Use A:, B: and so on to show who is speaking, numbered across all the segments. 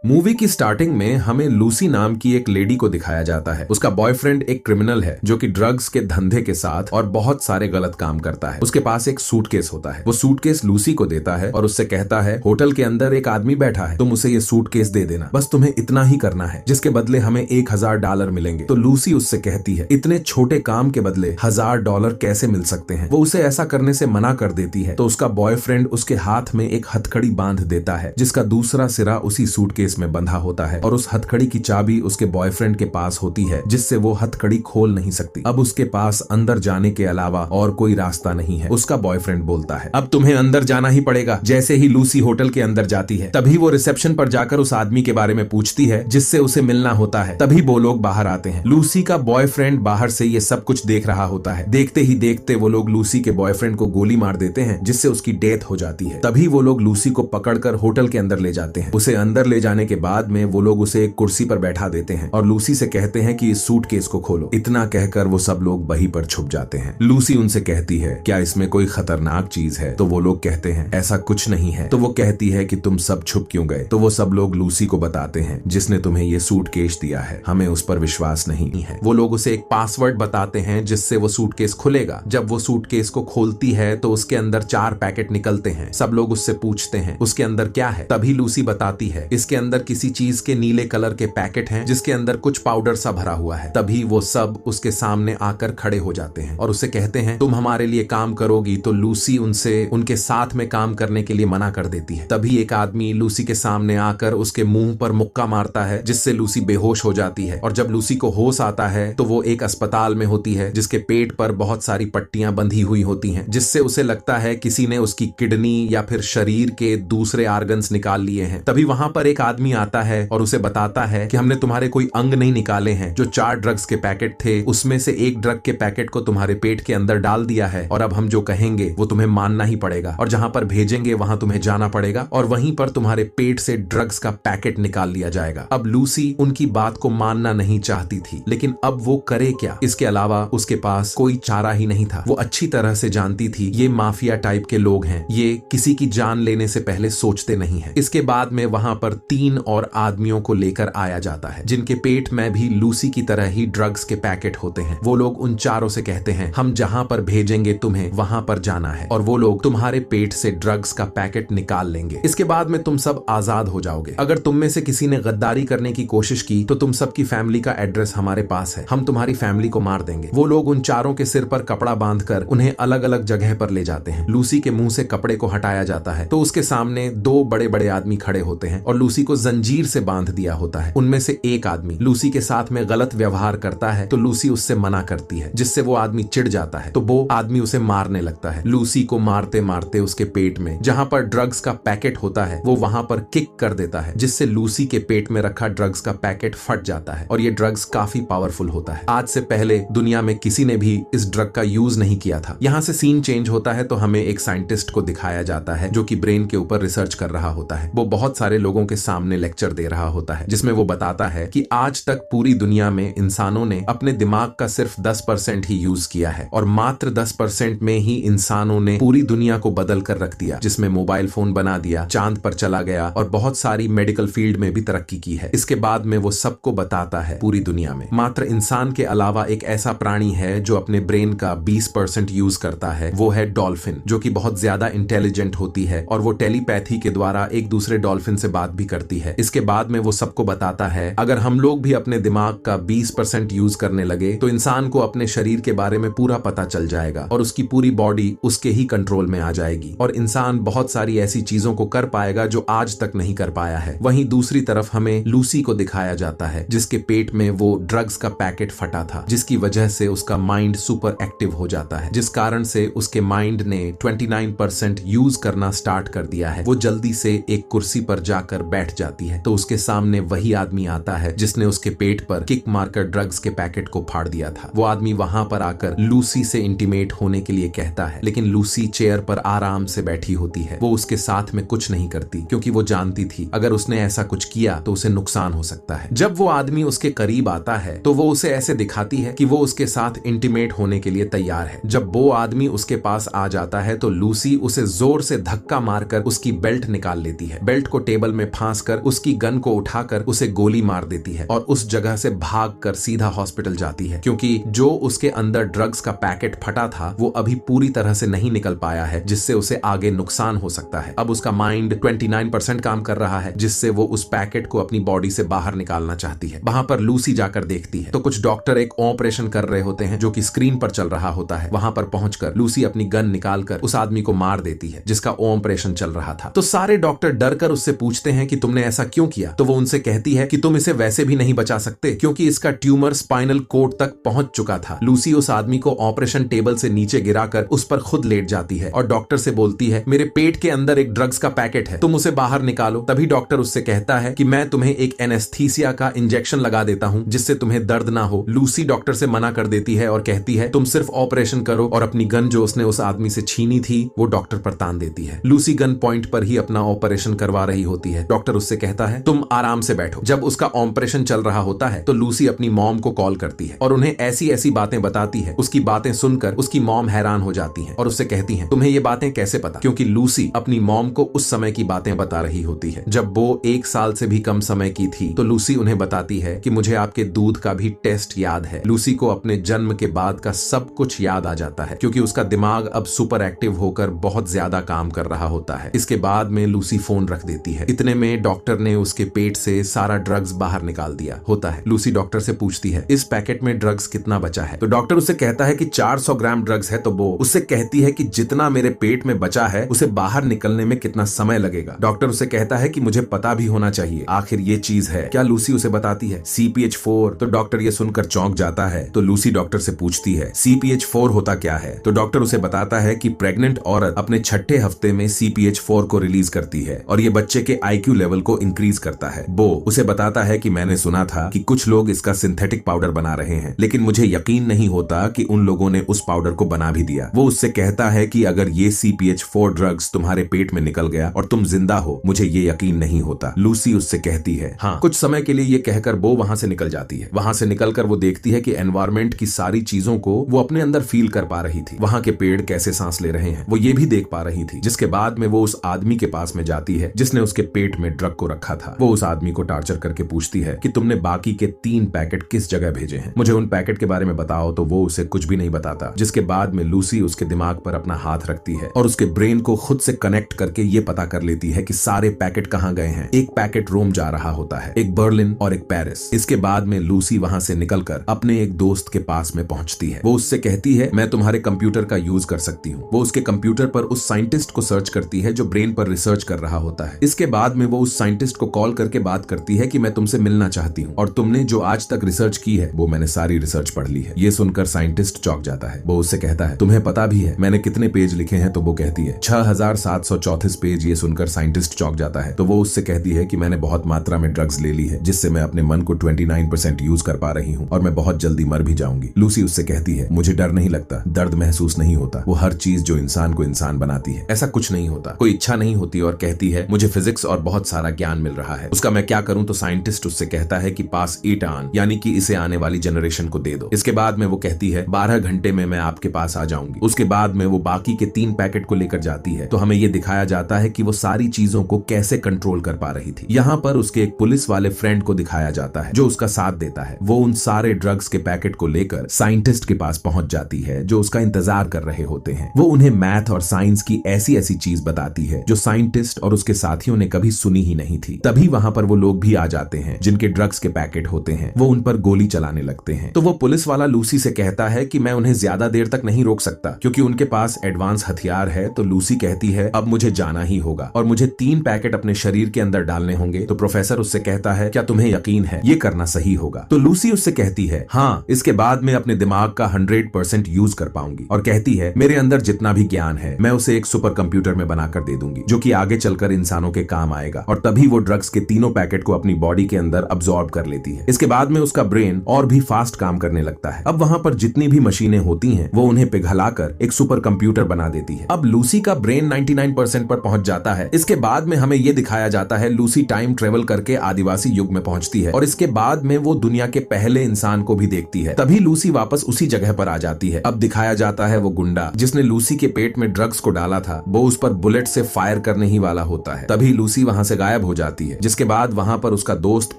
A: Movie की starting में हमें लूसी नाम की एक लेडी को दिखाया जाता है। उसका बॉयफ्रेंड एक क्रिमिनल है जो कि ड्रग्स के धंधे के साथ और बहुत सारे गलत काम करता है। उसके पास एक सूटकेस होता है। वो सूटकेस लूसी को देता है और उससे कहता है होटल के अंदर एक आदमी बैठा है, तुम उसे ये सूटकेस दे देना, बस तुम्हें इतना ही करना है, जिसके बदले हमें $1000 मिलेंगे। तो लूसी उससे कहती है इतने छोटे काम के बदले $1000 कैसे मिल सकते हैं। वो उसे ऐसा करने से मना कर देती है। तो उसका बॉयफ्रेंड उसके हाथ में एक हथकड़ी बांध देता है जिसका दूसरा सिरा उसी सूटकेस में बंधा होता है और उस हथकड़ी की चाबी उसके बॉयफ्रेंड के पास होती है जिससे वो हथकड़ी खोल नहीं सकती। अब उसके पास अंदर जाने के अलावा और कोई रास्ता नहीं है। उसका बॉयफ्रेंड बोलता है अब तुम्हें अंदर जाना ही पड़ेगा। जैसे ही लूसी होटल के अंदर जाती है तभी वो रिसेप्शन पर जाकर उस आदमी के बारे में पूछती है जिससे उसे मिलना होता है। तभी वो लोग बाहर आते हैं। लूसी का बॉयफ्रेंड बाहर से ये सब कुछ देख रहा होता है। देखते ही देखते वो लोग लूसी के बॉयफ्रेंड को गोली मार देते हैं जिससे उसकी डेथ हो जाती है। तभी वो लोग लूसी को पकड़कर होटल के अंदर ले जाते हैं। उसे अंदर ले जाने के बाद में वो लोग उसे एक कुर्सी पर बैठा देते हैं और लूसी से कहते हैं कि इस सूटकेस को खोलो। इतना कहकर वो सब लोग वहीं पर छुप जाते हैं। लूसी उनसे कहती है क्या इसमें कोई खतरनाक चीज है। तो वो लोग कहते हैं ऐसा कुछ नहीं है। तो वो कहती है कि तुम सब छुप क्यों गए। तो वो सब लोग लूसी को बताते हैं जिसने तुम्हें ये सूटकेस दिया है, हमें उस पर विश्वास नहीं है। वो लोग उसे एक पासवर्ड बताते हैं जिससे वो सूटकेस खुलेगा। जब वो सूटकेस को खोलती है तो उसके अंदर 4 पैकेट निकलते हैं। सब लोग उससे पूछते हैं उसके अंदर क्या है। तभी लूसी बताती है इसके अंदर किसी चीज के नीले कलर के पैकेट हैं जिसके अंदर कुछ पाउडर सा भरा हुआ है। तभी वो सब उसके सामने आकर खड़े हो जाते हैं और उसे कहते हैं तुम हमारे लिए काम करोगी। तो लूसी उनसे उनके साथ में काम करने के लिए मना कर देती है। तभी एक आदमी लूसी के सामने आकर उसके मुंह पर मुक्का मारता है जिससे लूसी बेहोश हो जाती है। और जब लूसी को होश आता है तो वो एक अस्पताल में होती है जिसके पेट पर बहुत सारी पट्टियां बंधी हुई होती हैं जिससे उसे लगता है किसी ने उसकी किडनी या फिर शरीर के दूसरे आर्गन्स निकाल लिए हैं। तभी वहां पर एक आदमी आता है और उसे बताता है कि हमने तुम्हारे कोई अंग नहीं निकाले हैं। जो 4 ड्रग्स के पैकेट थे उसमें से एक ड्रग के पैकेट को तुम्हारे पेट के अंदर डाल दिया है और अब हम जो कहेंगे वो तुम्हें मानना ही पड़ेगा और जहां पर भेजेंगे वहां तुम्हें जाना पड़ेगा और वहीं पर तुम्हारे पेट से ड्रग्स का पैकेट निकाल लिया जाएगा। अब लूसी उनकी बात को मानना नहीं चाहती थी लेकिन अब वो करे क्या। इसके अलावा उसके पास कोई चारा ही नहीं था। वो अच्छी तरह से जानती थी ये माफिया टाइप के लोग हैं, ये किसी की जान लेने से पहले सोचते नहीं है। इसके बाद में वहां पर 3 और आदमियों को लेकर आया जाता है जिनके पेट में भी लूसी की तरह ही ड्रग्स के पैकेट होते हैं। वो लोग उन चारों से कहते हैं हम जहां पर भेजेंगे तुम्हें वहां पर जाना है और वो लोग तुम्हारे पेट से ड्रग्स का पैकेट निकाल लेंगे। इसके बाद में तुम सब आजाद हो जाओगे। अगर तुम में से किसी ने गद्दारी करने की कोशिश की तो तुम सबकी फैमिली का एड्रेस हमारे पास है, हम तुम्हारी फैमिली को मार देंगे। वो लोग उन चारों के सिर पर कपड़ा बांधकर उन्हें अलग अलग जगह पर ले जाते हैं। लूसी के मुंह से कपड़े को हटाया जाता है तो उसके सामने 2 बड़े बड़े आदमी खड़े होते हैं और लूसी को जंजीर से बांध दिया होता है। उनमें से एक आदमी लूसी के साथ में गलत व्यवहार करता है तो लूसी उससे मना करती है जिससे वो आदमी चिढ़ जाता है तो वो आदमी उसे मारने लगता है। लूसी को मारते मारते उसके पेट में जहां पर ड्रग्स का पैकेट होता है वो वहां पर किक कर देता है जिससे लूसी के पेट में रखा ड्रग्स का पैकेट फट जाता है और ये ड्रग्स काफी पावरफुल होता है। आज से पहले दुनिया में किसी ने भी इस ड्रग का यूज नहीं किया था। यहाँ से सीन चेंज होता है तो हमें एक साइंटिस्ट को दिखाया जाता है जो कि ब्रेन के ऊपर रिसर्च कर रहा होता है। वो बहुत सारे लोगों के सामने लेक्चर दे रहा होता है जिसमें वो बताता है कि आज तक पूरी दुनिया में इंसानों ने अपने दिमाग का सिर्फ 10% ही यूज किया है और मात्र 10% में ही इंसानों ने पूरी दुनिया को बदल कर रख दिया, जिसमें मोबाइल फोन बना दिया, चांद पर चला गया और बहुत सारी मेडिकल फील्ड में भी तरक्की की है। इसके बाद में वो सबको बताता है पूरी दुनिया में मात्र इंसान के अलावा एक ऐसा प्राणी है जो अपने ब्रेन का 20% यूज करता है, वो है डॉल्फिन, जो कि बहुत ज्यादा इंटेलिजेंट होती है और वो टेलीपैथी के द्वारा एक दूसरे डॉल्फिन से बात भी करती है। इसके बाद में वो सबको बताता है अगर हम लोग भी अपने दिमाग का 20% यूज करने लगे तो इंसान को अपने शरीर के बारे में पूरा पता चल जाएगा और उसकी पूरी बॉडी उसके ही कंट्रोल में आ जाएगी और इंसान बहुत सारी ऐसी चीजों को कर पाएगा जो आज तक नहीं कर पाया है। वहीं दूसरी तरफ हमें लूसी को दिखाया जाता है जिसके पेट में वो ड्रग्स का पैकेट फटा था जिसकी वजह से उसका माइंड सुपर एक्टिव हो जाता है, जिस कारण से उसके माइंड ने 29% यूज करना स्टार्ट कर दिया है। वो जल्दी से एक कुर्सी पर जाकर बैठ जाती है तो उसके सामने वही आदमी आता है जिसने उसके पेट पर किक मारकर ड्रग्स के पैकेट को फाड़ दिया था। वो आदमी वहां पर आकर लूसी से इंटीमेट होने के लिए कहता है लेकिन लूसी चेयर पर आराम से बैठी होती है। वो उसके साथ में कुछ नहीं करती क्योंकि वो जानती थी अगर उसने ऐसा कुछ किया तो उसे नुकसान हो सकता है। जब वो आदमी उसके करीब आता है तो वो उसे ऐसे दिखाती है कि वो उसके साथ इंटीमेट होने के लिए तैयार है। जब वो आदमी उसके पास आ जाता है तो लूसी उसे जोर से धक्का मारकर उसकी बेल्ट निकाल लेती है। बेल्ट को टेबल में फांस कर देखकर उसकी गन को उठाकर उसे गोली मार देती है और उस जगह से भागकर सीधा हॉस्पिटल जाती है, क्योंकि जो उसके अंदर ड्रग्स का पैकेट फटा था वो अभी पूरी तरह से नहीं निकल पाया है, जिससे उसे आगे नुकसान हो सकता है। अब उसका माइंड 29% काम कर रहा है, जिससे वो उस पैकेट को अपनी बॉडी से बाहर निकालना चाहती है। वहां पर लूसी जाकर देखती है तो कुछ डॉक्टर एक ऑपरेशन कर रहे होते हैं जो कि स्क्रीन पर चल रहा होता है। वहां पर पहुंचकर लूसी अपनी गन निकालकर उस आदमी को मार देती है जिसका ऑपरेशन चल रहा था। तो सारे डॉक्टर डरकर उससे पूछते हैं कि तुमने ऐसा क्यों किया, तो वो उनसे कहती है कि तुम इसे वैसे भी नहीं बचा सकते क्योंकि इसका ट्यूमर स्पाइनल कोड तक पहुंच चुका था। लूसी उस आदमी को ऑपरेशन टेबल से नीचे गिराकर उस पर खुद लेट जाती है और डॉक्टर से बोलती है मेरे पेट के अंदर एक ड्रग्स का पैकेट है, तुम उसे बाहर निकालो। तभी डॉक्टर उससे कहता है कि मैं तुम्हें एक एनेस्थीसिया का इंजेक्शन लगा देता हूं जिससे तुम्हें दर्द ना हो। लूसी डॉक्टर से मना कर देती है और कहती है तुम सिर्फ ऑपरेशन करो, और अपनी गन जो उसने उस आदमी से छीनी थी वो डॉक्टर पर तान देती है। लूसी गन पॉइंट पर ही अपना ऑपरेशन करवा रही होती है। डॉक्टर उससे कहता है तुम आराम से बैठो। जब उसका ऑपरेशन चल रहा होता है तो लूसी अपनी मॉम को कॉल करती है और उन्हें ऐसी ऐसी बातें बताती है। उसकी बातें सुनकर उसकी मॉम हैरान हो जाती है और उससे कहती है तुम्हें ये बातें कैसे पता, क्योंकि लूसी अपनी मॉम को उस समय की बातें बता रही होती है जब वो 1 साल से भी कम समय की थी। तो लूसी उन्हें बताती है कि मुझे आपके दूध का भी टेस्ट याद है। लूसी को अपने जन्म के बाद का सब कुछ याद आ जाता है क्योंकि उसका दिमाग अब सुपर एक्टिव होकर बहुत ज्यादा काम कर रहा होता है। इसके बाद में लूसी फोन रख देती है। इतने में डॉक्टर ने उसके पेट से सारा ड्रग्स बाहर निकाल दिया होता है। लूसी डॉक्टर से पूछती है इस पैकेट में ड्रग्स कितना बचा है, तो डॉक्टर उससे कहता है कि 400 ग्राम ड्रग्स है। तो वो उससे कहती है कि जितना मेरे पेट में बचा है उसे बाहर निकलने में कितना समय लगेगा। डॉक्टर उससे कहता है कि मुझे पता भी होना चाहिए आखिर ये चीज है क्या। लूसी उसे बताती है CPH4। तो डॉक्टर ये सुनकर चौंक जाता है। तो लूसी डॉक्टर से पूछती है CPH4 होता क्या है। तो डॉक्टर उसे बताता है कि प्रेग्नेंट औरत अपने 6ठे हफ्ते में CPH4 को रिलीज करती है और ये बच्चे के IQ लेवल को इंक्रीज करता है। वो उसे बताता है कि मैंने सुना था कि कुछ लोग इसका सिंथेटिक पाउडर बना रहे हैं, लेकिन मुझे यकीन नहीं होता कि उन लोगों ने उस पाउडर को बना भी दिया। वो उससे कहता है कि अगर ये CPH4 ड्रग्स तुम्हारे पेट में निकल गया और तुम जिंदा हो, मुझे ये यकीन नहीं होता। लूसी उससे कहती है हाँ। कुछ समय के लिए ये कहकर वो वहां से निकल जाती है। वहां से निकलकर वो देखती है कि एनवायरमेंट की सारी चीजों को वो अपने अंदर फील कर पा रही थी। वहां के पेड़ कैसे सांस ले रहे हैं वो ये भी देख पा रही थी। जिसके बाद में वो उस आदमी के पास में जाती है जिसने उसके पेट में ड्रग को रखा था। वो उस आदमी को टार्चर करके पूछती है कि तुमने बाकी के 3 पैकेट किस जगह भेजे हैं, मुझे उन पैकेट के बारे में बताओ। तो वो उसे कुछ भी नहीं बताता। जिसके बाद में लूसी उसके दिमाग पर अपना हाथ रखती है और उसके ब्रेन को खुद से कनेक्ट करके ये पता कर लेती है कि सारे पैकेट कहां गए हैं। एक पैकेट रोम जा रहा होता है, एक बर्लिन और एक पेरिस। इसके बाद में लूसी वहां से निकलकर अपने एक दोस्त के पास में पहुंचती है। वो उससे कहती है मैं तुम्हारे कंप्यूटर का यूज कर सकती हूँ। वो उसके कंप्यूटर पर उस साइंटिस्ट को सर्च करती है जो ब्रेन पर रिसर्च कर रहा होता है। इसके बाद में वो उस साइंटिस्ट को कॉल करके बात करती है कि मैं तुमसे मिलना चाहती हूँ और तुमने जो आज तक रिसर्च की है वो मैंने सारी रिसर्च पढ़ ली है। ये सुनकर साइंटिस्ट चौंक जाता है। वो उससे कहता है तुम्हें पता भी है मैंने कितने पेज लिखे हैं। तो वो कहती है 6734 पेज। ये सुनकर साइंटिस्ट चौंक जाता है। तो वो उससे कहती है कि मैंने बहुत मात्रा में ड्रग्स ले ली है जिससे मैं अपने मन को 29% यूज कर पा रही हूँ और मैं बहुत जल्दी मर भी जाऊंगी। लूसी उससे कहती है मुझे डर नहीं लगता, दर्द महसूस नहीं होता। वो हर चीज जो इंसान को इंसान बनाती है, ऐसा कुछ नहीं होता, कोई इच्छा नहीं होती। और कहती है मुझे फिजिक्स और बहुत सारा ज्ञान मिल रहा है, उसका मैं क्या करूं। तो साइंटिस्ट उससे कहता है कि पास इट ऑन, यानी कि इसे आने वाली जनरेशन को दे दो। इसके बाद में वो कहती है 12 घंटे में मैं आपके पास आ जाऊंगी। उसके बाद में वो बाकी के 3 पैकेट को लेकर जाती है। तो हमें ये दिखाया जाता है कि वो सारी चीजों को कैसे कंट्रोल कर पा रही थी। यहाँ पर उसके एक पुलिस वाले फ्रेंड को दिखाया जाता है जो उसका साथ देता है। वो उन सारे ड्रग्स के पैकेट को लेकर साइंटिस्ट के पास पहुंच जाती है जो उसका इंतजार कर रहे होते हैं। वो उन्हें मैथ और साइंस की ऐसी ऐसी चीज बताती है जो साइंटिस्ट और उसके साथियों ने कभी सुनी ही नहीं थी। तभी वहां पर वो लोग भी आ जाते हैं जिनके ड्रग्स के पैकेट होते हैं। वो उन पर गोली चलाने लगते हैं। तो वो पुलिस वाला लूसी से कहता है कि मैं उन्हें ज्यादा देर तक नहीं रोक सकता क्योंकि उनके पास एडवांस हथियार है। तो लूसी कहती है अब मुझे जाना ही होगा और मुझे 3 पैकेट अपने शरीर के अंदर डालने होंगे। तो प्रोफेसर उससे कहता है क्या तुम्हें यकीन है ये करना सही होगा। तो लूसी उससे कहती है हाँ, इसके बाद मैं अपने दिमाग का 100% यूज कर पाऊंगी। और कहती है मेरे अंदर जितना भी ज्ञान है मैं उसे एक सुपर कंप्यूटर में बनाकर दे दूंगी जो कि आगे चलकर इंसानों के काम आएगा। और तभी वो ड्रग्स के 3 पैकेट को अपनी बॉडी के अंदर अब्सॉर्ब कर लेती है। इसके बाद में उसका ब्रेन और भी फास्ट काम करने लगता है। अब वहां पर जितनी भी मशीनें होती हैं वो उन्हें पिघलाकर एक सुपर कंप्यूटर बना देती है। अब लूसी का ब्रेन 99% पर पहुंच जाता है। इसके बाद में हमें यह दिखाया जाता है लूसी टाइम ट्रेवल करके आदिवासी युग में पहुंचती है और इसके बाद में वो दुनिया के पहले इंसान को भी देखती है। तभी लूसी वापस उसी जगह पर आ जाती है। अब दिखाया जाता है वो गुंडा जिसने लूसी के पेट में ड्रग्स को डाला था वो उस पर बुलेट से फायर करने ही वाला होता है। तभी लूसी वहां से गायब गायब हो जाती है, जिसके बाद वहां पर उसका दोस्त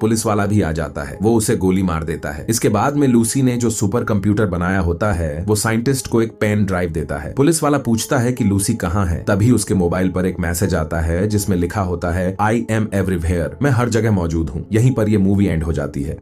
A: पुलिस वाला भी आ जाता है। वो उसे गोली मार देता है। इसके बाद में लूसी ने जो सुपर कंप्यूटर बनाया होता है वो साइंटिस्ट को एक पेन ड्राइव देता है। पुलिस वाला पूछता है कि लूसी कहाँ है। तभी उसके मोबाइल पर एक मैसेज आता है जिसमें लिखा होता है, आई एम एवरीवेयर, मैं हर जगह मौजूद हूँ। यहीं पर यह मूवी एंड हो जाती है।